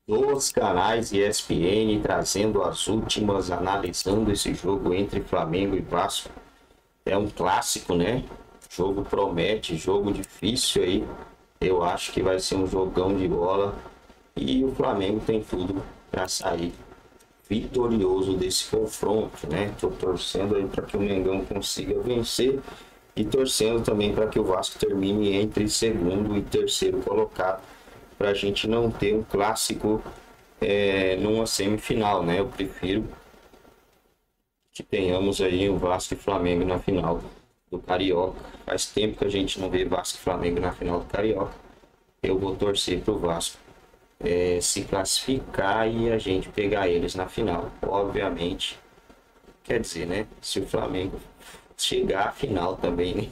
Dos canais ESPN, trazendo as últimas, analisando esse jogo entre Flamengo e Vasco. É um clássico, né? Jogo promete, jogo difícil aí. Eu acho que vai ser um jogão de bola e o Flamengo tem tudo para sair vitorioso desse confronto, né? Tô torcendo aí para que o Mengão consiga vencer e torcendo também para que o Vasco termine entre segundo e terceiro colocado, para a gente não ter um clássico numa semifinal, né? Eu prefiro que tenhamos aí o Vasco e Flamengo na final do Carioca. Faz tempo que a gente não vê Vasco e Flamengo na final do Carioca. Eu vou torcer pro Vasco se classificar e a gente pegar eles na final. Obviamente, quer dizer, né? Se o Flamengo chegar à final também, né?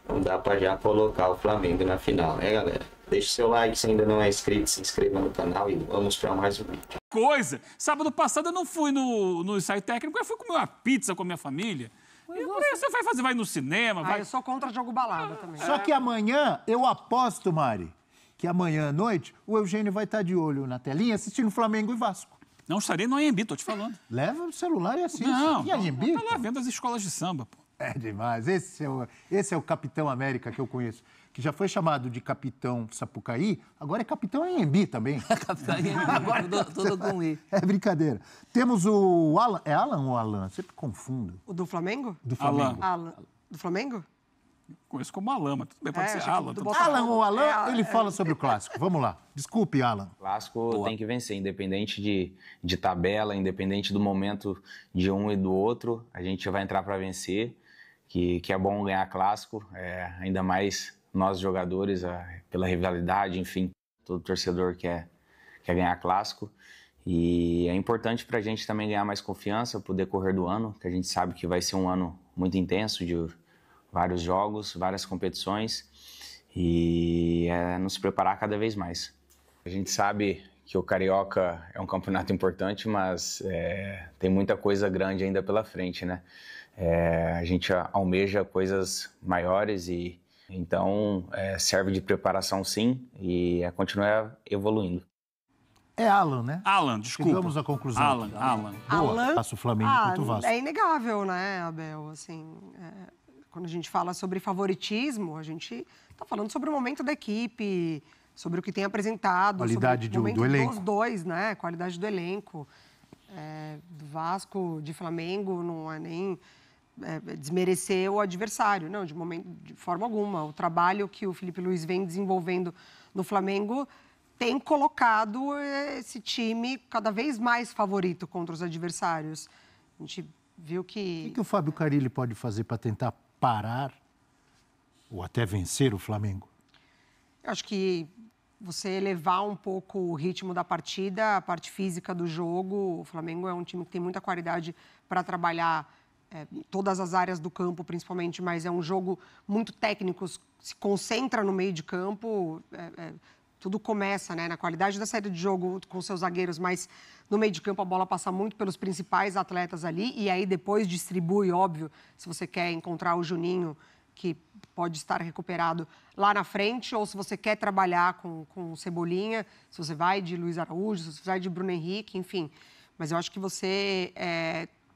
Não dá para já colocar o Flamengo na final, né, galera? Deixe seu like se ainda não é inscrito, se inscreva no canal e vamos para mais um vídeo. Coisa! Sábado passado eu não fui no ensaio técnico, eu fui comer uma pizza com a minha família. E por aí você vai no cinema, vai... Eu sou contra jogo balada também. Só que amanhã, eu aposto, Mari, que amanhã à noite o Eugênio vai estar de olho na telinha assistindo Flamengo e Vasco. Não estarei no Anhembi, tô te falando. Leva o celular e assiste. Não, E Anhembi? tá lá vendo as escolas de samba, pô. É demais. Esse é o Capitão América que eu conheço, que já foi chamado de Capitão Sapucaí, agora é Capitão Anhembi também. Capitão Anhembi, agora tudo com I. É brincadeira. Temos o Alan. É Alan ou Alan? Sempre confundo. O do Flamengo? Do Flamengo. Alan. Do Flamengo? Conheço como Alan, mas tudo bem, pode ser Alan. Alan ou Alan, ele fala sobre o clássico. Vamos lá. Desculpe, Alan. O clássico tem que vencer, independente de tabela, independente do momento de um e do outro. A gente vai entrar para vencer, que é bom ganhar clássico, ainda mais nós jogadores, pela rivalidade, enfim, todo torcedor quer ganhar clássico. E é importante para a gente também ganhar mais confiança pro decorrer do ano, que a gente sabe que vai ser um ano muito intenso, de vários jogos, várias competições, e nos preparar cada vez mais. A gente sabe que o Carioca é um campeonato importante, mas tem muita coisa grande ainda pela frente, né? A gente almeja coisas maiores e então serve de preparação sim e continuar evoluindo. É Alan, né? Alan, desculpa. Chegamos à conclusão. Alan. Boa, Alan? passa o Flamengo contra o Vasco. É inegável, né, Abel? Assim, quando a gente fala sobre favoritismo, a gente está falando sobre o momento da equipe, sobre o que tem apresentado. Qualidade sobre o do momento elenco. dos dois, né? Qualidade do elenco. Do Vasco, de Flamengo, não é nem desmerecer o adversário, não, de forma alguma. O trabalho que o Felipe Luiz vem desenvolvendo no Flamengo tem colocado esse time cada vez mais favorito contra os adversários. A gente viu que... O que o Fábio Carille pode fazer para tentar parar ou até vencer o Flamengo? Eu acho que você elevar um pouco o ritmo da partida, a parte física do jogo. O Flamengo é um time que tem muita qualidade para trabalhar todas as áreas do campo, principalmente, mas é um jogo muito técnico, se concentra no meio de campo, tudo começa, né, na qualidade da saída de jogo com seus zagueiros, mas no meio de campo a bola passa muito pelos principais atletas ali e aí depois distribui, óbvio, se você quer encontrar o Juninho, que pode estar recuperado lá na frente, ou se você quer trabalhar com o Cebolinha, se você vai de Luiz Araújo, se você vai de Bruno Henrique, enfim. Mas eu acho que você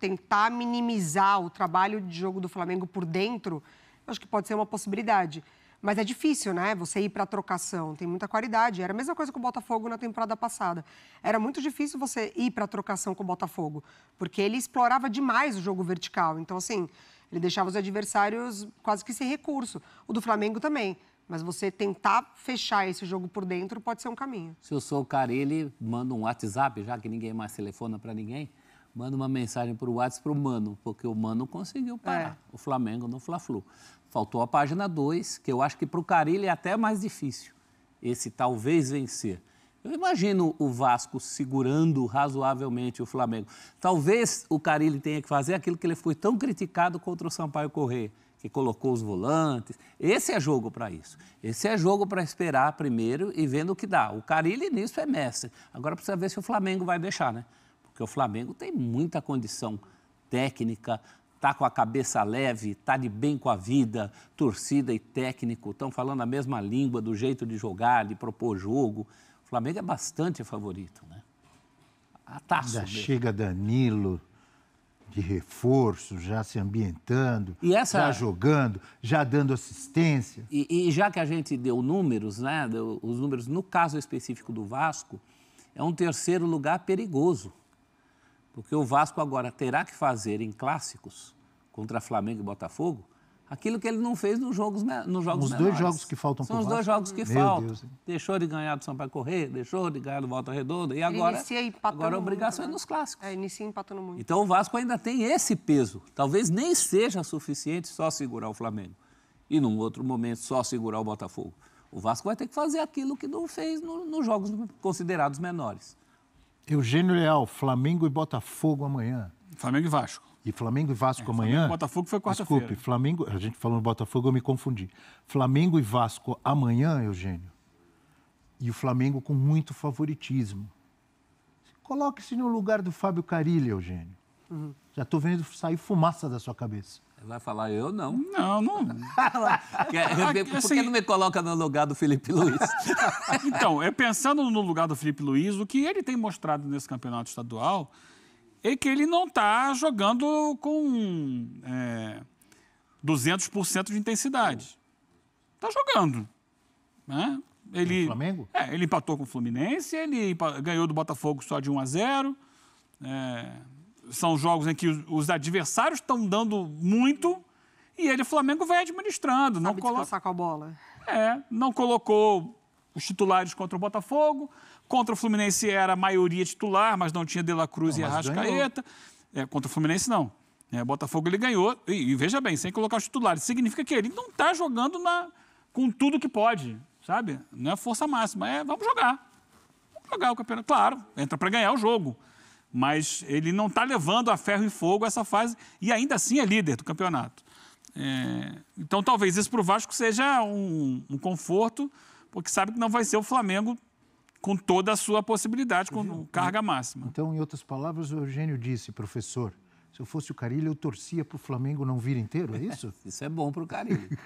tentar minimizar o trabalho de jogo do Flamengo por dentro, eu acho que pode ser uma possibilidade. Mas é difícil, né? Você ir para a trocação, tem muita qualidade. Era a mesma coisa com o Botafogo na temporada passada. Era muito difícil você ir para a trocação com o Botafogo, porque ele explorava demais o jogo vertical. Então, assim, ele deixava os adversários quase que sem recurso. O do Flamengo também. Mas você tentar fechar esse jogo por dentro pode ser um caminho. Se eu sou o Carille, manda um WhatsApp, já que ninguém mais telefona para ninguém, manda uma mensagem para o WhatsApp para o Mano, porque o Mano conseguiu parar o Flamengo no Fla-Flu. Faltou a página 2, que eu acho que para o Carille é até mais difícil, esse talvez vencer. Eu imagino o Vasco segurando razoavelmente o Flamengo. Talvez o Carille tenha que fazer aquilo que ele foi tão criticado contra o Sampaio Corrêa, que colocou os volantes. Esse é jogo para isso. Esse é jogo para esperar primeiro e vendo o que dá. O Carille nisso é mestre. Agora precisa ver se o Flamengo vai deixar, né? Porque o Flamengo tem muita condição técnica, está com a cabeça leve, está de bem com a vida, torcida e técnico, estão falando a mesma língua do jeito de jogar, de propor jogo. O O Flamengo é bastante favorito, né? A taça. Já chega Danilo de reforço, já se ambientando, já jogando, já dando assistência. E já que a gente deu números, né? Os números, no caso específico do Vasco, é um terceiro lugar perigoso. Porque o Vasco agora terá que fazer em clássicos contra Flamengo e Botafogo aquilo que ele não fez nos jogos menores. Os dois jogos que faltam para o Vasco. São os 2 jogos que faltam. Deixou de ganhar do Sampaio Corrêa, deixou de ganhar do Volta Redonda e agora a obrigação é nos clássicos. Inicia empatando muito. Então o Vasco ainda tem esse peso. Talvez nem seja suficiente só segurar o Flamengo e num outro momento só segurar o Botafogo. O Vasco vai ter que fazer aquilo que não fez nos jogos considerados menores. Eugênio Leal, Flamengo e Botafogo amanhã. Flamengo e Vasco. E Flamengo e Vasco amanhã... Flamengo e Botafogo foi quarta-feira. Desculpe, Flamengo... A gente falou no Botafogo, eu me confundi. Flamengo e Vasco amanhã, Eugênio. E o Flamengo com muito favoritismo. Coloque-se no lugar do Fábio Carille, Eugênio. Já estou vendo sair fumaça da sua cabeça. Vai falar eu, não. Não. Por que não me coloca no lugar do Felipe Luiz? Então, pensando no lugar do Felipe Luiz, o que ele tem mostrado nesse campeonato estadual é que ele não está jogando com 200% de intensidade. Está jogando. Né? O Flamengo? Ele empatou com o Fluminense, ele ganhou do Botafogo só de 1-0. São jogos em que os adversários estão dando muito e o Flamengo vai administrando. Sabe descansar com a bola. Não colocou os titulares contra o Botafogo. Contra o Fluminense era a maioria titular, mas não tinha De La Cruz e Arrascaeta. Contra o Fluminense, não. Botafogo ele ganhou. E veja bem, sem colocar os titulares. Significa que ele não está jogando com tudo que pode, sabe? Não é força máxima. Vamos jogar. Vamos jogar o campeonato. Claro, entra para ganhar o jogo. Mas ele não está levando a ferro e fogo essa fase e ainda assim é líder do campeonato. Então, talvez isso para o Vasco seja um conforto, porque sabe que não vai ser o Flamengo com toda a sua possibilidade, com carga máxima. Então, em outras palavras, o Eugênio disse, professor, se eu fosse o Carille, eu torcia para o Flamengo não vir inteiro, é isso? Isso é bom para o Carille.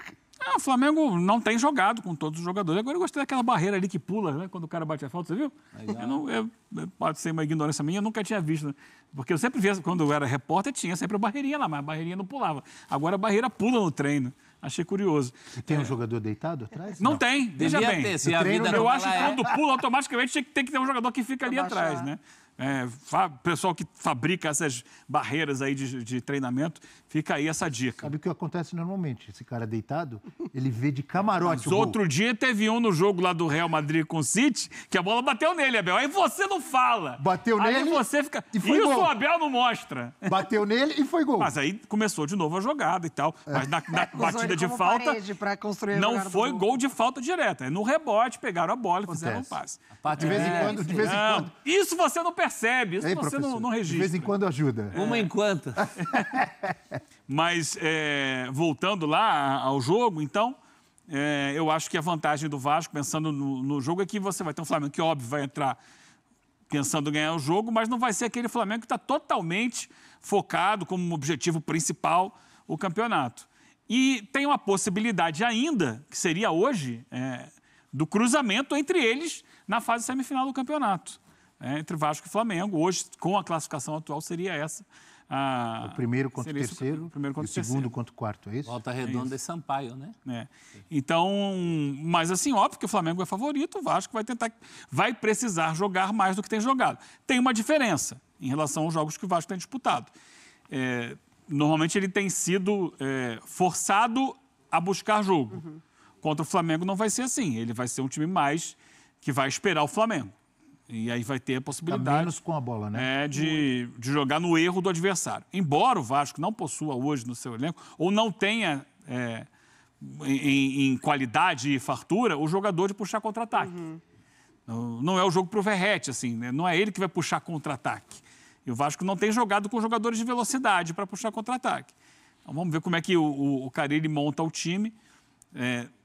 O Flamengo não tem jogado com todos os jogadores. Agora eu gostei daquela barreira ali que pula, né? Quando o cara bate a falta, você viu? Pode ser uma ignorância minha, eu nunca tinha visto. Né? Porque eu sempre via, quando eu era repórter, tinha sempre a barreirinha lá, mas a barreirinha não pulava. Agora a barreira pula no treino. Achei curioso. E tem um jogador deitado atrás? Não tem, veja bem. Eu acho que quando pula, automaticamente tem que ter um jogador que fica ali atrás, né? Pessoal que fabrica essas barreiras aí de treinamento, fica aí essa dica. Sabe o que acontece normalmente? Esse cara deitado, ele vê de camarote. Mas outro dia teve um no jogo lá do Real Madrid com o City, que a bola bateu nele, Abel. Aí você não fala. Bateu nele. Aí você fica. E foi isso gol. O Abel não mostra. Bateu nele e foi gol. Mas aí começou de novo a jogada e tal. Mas na batida de falta. Não foi gol de falta direta. No rebote, pegaram a bola e fizeram um passe. De vez em quando. Isso você não percebe, isso você não registra. De vez em quando ajuda. Uma enquanto. Mas, voltando lá ao jogo, então, eu acho que a vantagem do Vasco, pensando no jogo, é que você vai ter um Flamengo que, óbvio, vai entrar pensando em ganhar o jogo, mas não vai ser aquele Flamengo que está totalmente focado como objetivo principal o campeonato. E tem uma possibilidade ainda, que seria hoje, do cruzamento entre eles na fase semifinal do campeonato. Entre Vasco e Flamengo. Hoje, com a classificação atual, seria essa. O primeiro contra o terceiro, e o segundo contra o quarto, é isso? Volta Redonda e Sampaio, né? Então, mas assim, óbvio que o Flamengo é favorito, o Vasco vai precisar jogar mais do que tem jogado. Tem uma diferença em relação aos jogos que o Vasco tem disputado. Normalmente ele tem sido forçado a buscar jogo. Contra o Flamengo não vai ser assim, ele vai ser um time mais que vai esperar o Flamengo. E aí vai ter a possibilidade menos com a bola, né? De jogar no erro do adversário. Embora o Vasco não possua hoje no seu elenco, ou não tenha em qualidade e fartura, o jogador de puxar contra-ataque. Não é o jogo para o Verratti, assim, né? Não é ele que vai puxar contra-ataque. E o Vasco não tem jogado com jogadores de velocidade para puxar contra-ataque. Então vamos ver como é que o Carille monta o time.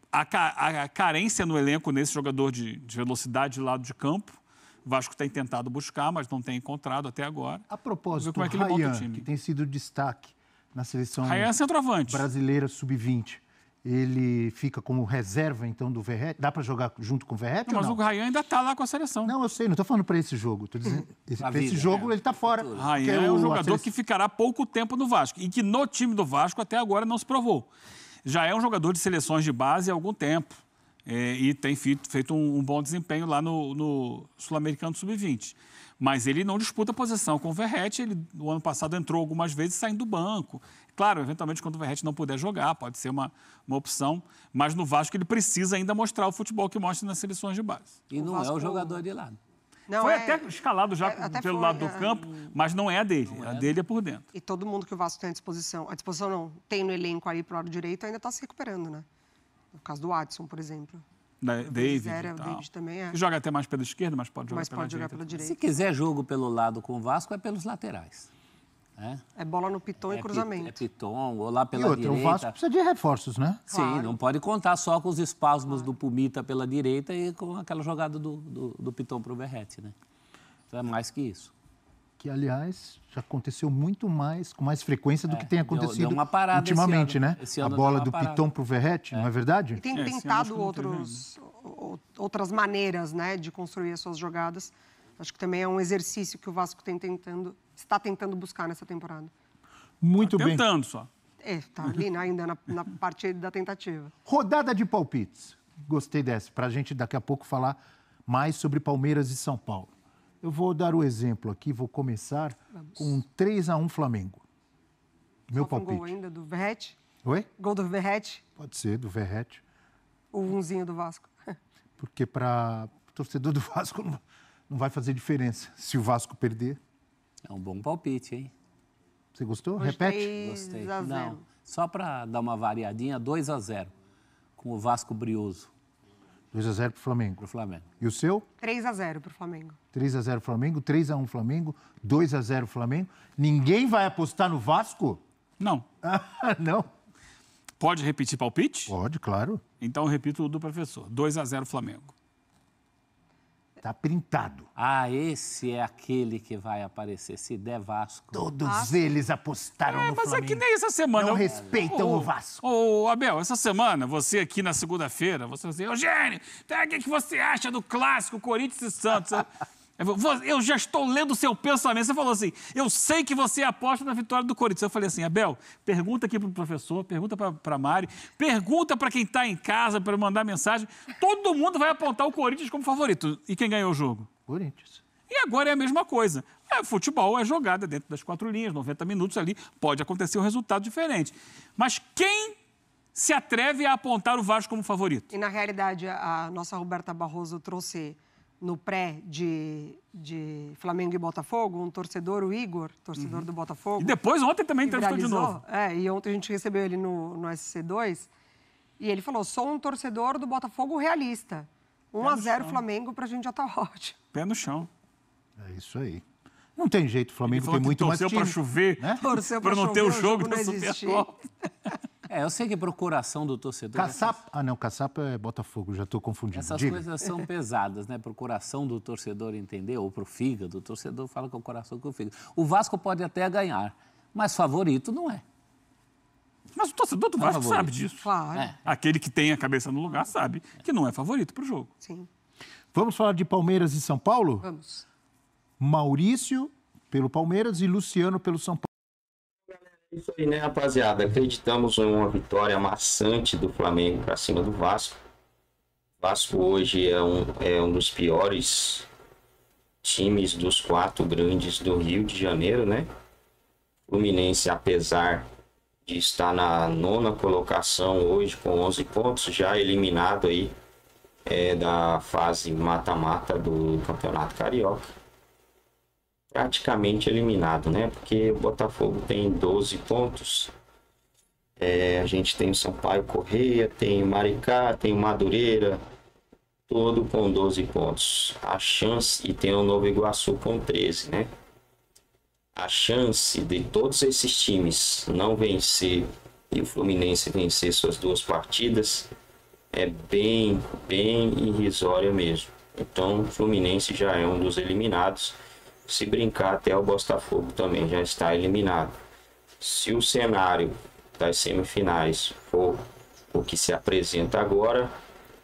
A carência no elenco nesse jogador de velocidade de lado de campo. O Vasco tem tentado buscar, mas não tem encontrado até agora. A propósito, como é que Ryan, que tem sido destaque na seleção Ryan é centroavante brasileira sub-20, ele fica como reserva, então, do Verratti? Dá para jogar junto com o Verratti Não, ou mas não? o Ryan ainda está lá com a seleção. Não, eu sei, não estou falando para esse jogo. Tô dizendo, para esse jogo ele está fora. Ryan é um jogador que ficará pouco tempo no Vasco e que no time do Vasco até agora não se provou. Já é um jogador de seleções de base há algum tempo e tem feito um bom desempenho lá no Sul-Americano Sub-20. Mas ele não disputa posição com o Verratti. Ele, no ano passado, entrou algumas vezes saindo do banco. Claro, eventualmente, quando o Verratti não puder jogar, pode ser uma opção. Mas no Vasco ele precisa ainda mostrar o futebol que mostra nas seleções de base. E não é o jogador de lado. Não, Foi até escalado já até pelo foi, lado do campo, mas não é a dele. A dele é por dentro. E todo mundo que o Vasco tem à disposição não, tem no elenco ali pro lado direito, ainda está se recuperando, né? No caso do Watson, por exemplo. David, O David também é. Que joga até mais pela esquerda, mas pode jogar Mas pela pode jogar direita. pela direita. Se quiser jogo pelo lado com o Vasco, é pelos laterais. Né? É bola no piton e cruzamento. É piton, ou lá E pela outra, direita. o Vasco precisa de reforços, né? Sim, não pode contar só com os espasmos do Pumita pela direita e com aquela jogada do Piton para o Verratti, né? Então é mais que isso. Que, aliás, já aconteceu muito mais, com mais frequência do que tem acontecido deu uma parada ultimamente, esse ano. né? Esse A ano bola deu uma do parada. Piton pro Verratti, não é verdade? E tem esse ano acho tentado que não teve outras maneiras, né, de construir as suas jogadas. Acho que também é um exercício que o Vasco está tentando buscar nessa temporada. Muito bem. Tentando só. Tá ali ainda na parte da tentativa. Rodada de palpites. Gostei dessa, para a gente daqui a pouco falar mais sobre Palmeiras e São Paulo. Eu vou dar o exemplo aqui, vou começar com um 3-1 Flamengo. Meu Só com palpite. gol ainda do Verratti. Oi? Gol do Verratti. Pode ser, do Verratti. O unzinho do Vasco. Porque para o torcedor do Vasco não vai fazer diferença se o Vasco perder. É um bom palpite, hein? Você gostou? Hoje Repete. 3-0. Não, só para dar uma variadinha, 2-0, com o Vasco brioso 2-0 pro Flamengo. para o Flamengo. E o seu? 3-0 pro Flamengo. 3-0 Flamengo, 3-1 Flamengo, 2-0 Flamengo. Ninguém vai apostar no Vasco? Não. Ah, não. Pode repetir palpite? Pode, claro. Então eu repito o do professor. 2-0 Flamengo. Tá printado. Ah, esse é aquele que vai aparecer, se der Vasco. Todos eles apostaram no Mas Flamengo. é que nem essa semana. Não respeitam o Vasco. Ô, Abel, essa semana, você aqui na segunda-feira, você assim, Eugênio, o que você acha do clássico Corinthians e Santos? Eu já estou lendo o seu pensamento. Você falou assim, eu sei que você aposta na vitória do Corinthians. Eu falei assim, Abel, pergunta aqui para o professor, pergunta para a Mari, pergunta para quem está em casa para mandar mensagem. Todo mundo vai apontar o Corinthians como favorito. E quem ganhou o jogo? Corinthians. E agora é a mesma coisa. Futebol é jogada dentro das 4 linhas, 90 minutos ali, pode acontecer um resultado diferente. Mas quem se atreve a apontar o Vasco como favorito? E, na realidade, a nossa Roberta Barroso trouxe no pré de Flamengo e Botafogo, um torcedor, o Igor, torcedor do Botafogo. E depois, ontem também que entrevistou de viralizou. novo. E ontem a gente recebeu ele no SC2, e ele falou, sou um torcedor do Botafogo realista. 1-0 Flamengo, pra gente já tá ótimo. Pé no chão. É isso aí. Não tem jeito, o Ele Flamengo falou tem que muito mais torceu time. para chover, né? Torceu para pra não ter o chover, jogo não da existir. Supercopa. Eu sei que pro coração do torcedor... Caçapa. Ah, não, Caçapa é Botafogo, já estou confundindo. Essas Diga. coisas são pesadas, né? Para o coração do torcedor entender, ou para o fígado, o torcedor fala que é o coração que é o fígado. O Vasco pode até ganhar, mas favorito não é. Mas o torcedor do Vasco sabe disso. Claro, Aquele que tem a cabeça no lugar sabe que não é favorito para o jogo. sim. Vamos falar de Palmeiras e São Paulo? Vamos. Maurício pelo Palmeiras e Luciano pelo São Paulo. Isso aí, né, rapaziada? Acreditamos em uma vitória amassante do Flamengo para cima do Vasco. O Vasco hoje é um dos piores times dos 4 grandes do Rio de Janeiro, né? Fluminense, apesar de estar na 9ª colocação hoje com 11 pontos, já eliminado aí da fase mata-mata do Campeonato Carioca. Praticamente eliminado, né? Porque o Botafogo tem 12 pontos. A gente tem o Sampaio Corrêa, tem o Maricá, tem o Madureira, todo com 12 pontos. A chance, e tem o Nova Iguaçu com 13, né? A chance de todos esses times não vencer e o Fluminense vencer suas 2 partidas é bem irrisória mesmo. Então o Fluminense já é um dos eliminados. Se brincar, até o Botafogo também já está eliminado. Se o cenário das semifinais for o que se apresenta agora,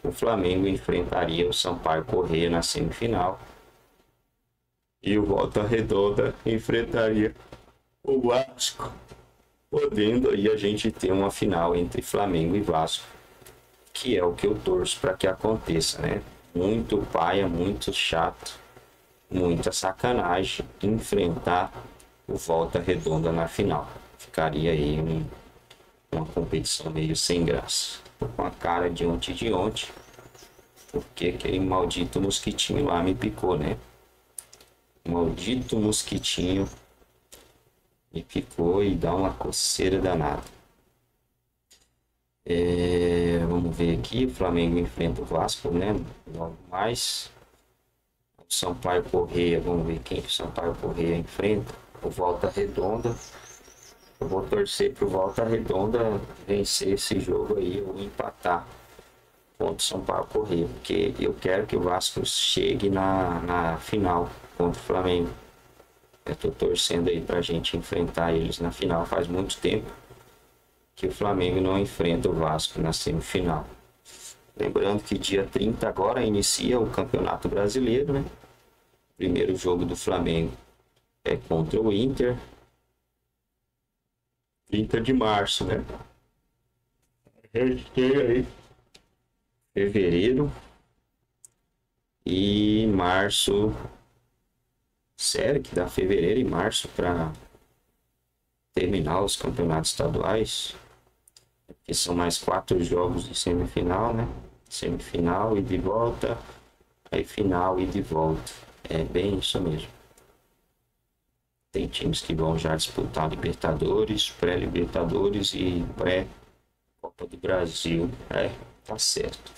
o Flamengo enfrentaria o Sampaio Corrêa na semifinal. E o Volta Redonda enfrentaria o Vasco, podendo aí a gente ter uma final entre Flamengo e Vasco, que é o que eu torço para que aconteça, né? Muito paia, muito chato, muita sacanagem enfrentar o Volta Redonda na final. Ficaria aí uma competição meio sem graça. Tô com a cara de ontem, porque aquele maldito mosquitinho lá me picou, né? Maldito mosquitinho me picou e dá uma coceira danada. Vamos ver aqui, o Flamengo enfrenta o Vasco, né? Logo mais. O Sampaio Corrêa, vamos ver quem que o Sampaio Corrêa enfrenta. O Volta Redonda. Eu vou torcer pro Volta Redonda vencer esse jogo aí ou empatar contra o Sampaio Corrêa, porque eu quero que o Vasco chegue na final contra o Flamengo. Eu tô torcendo aí pra gente enfrentar eles na final. Faz muito tempo que o Flamengo não enfrenta o Vasco na semifinal. Lembrando que dia 30 agora inicia o Campeonato Brasileiro, né? Primeiro jogo do Flamengo é contra o Inter. 30 de março, né? A gente tem aí fevereiro e março. Sério que dá fevereiro e março para terminar os campeonatos estaduais? Que são mais 4 jogos de semifinal, né? Semifinal e de volta, aí final e de volta. É bem isso mesmo. Tem times que vão já disputar Libertadores, pré-Libertadores e pré-Copa do Brasil. Tá certo.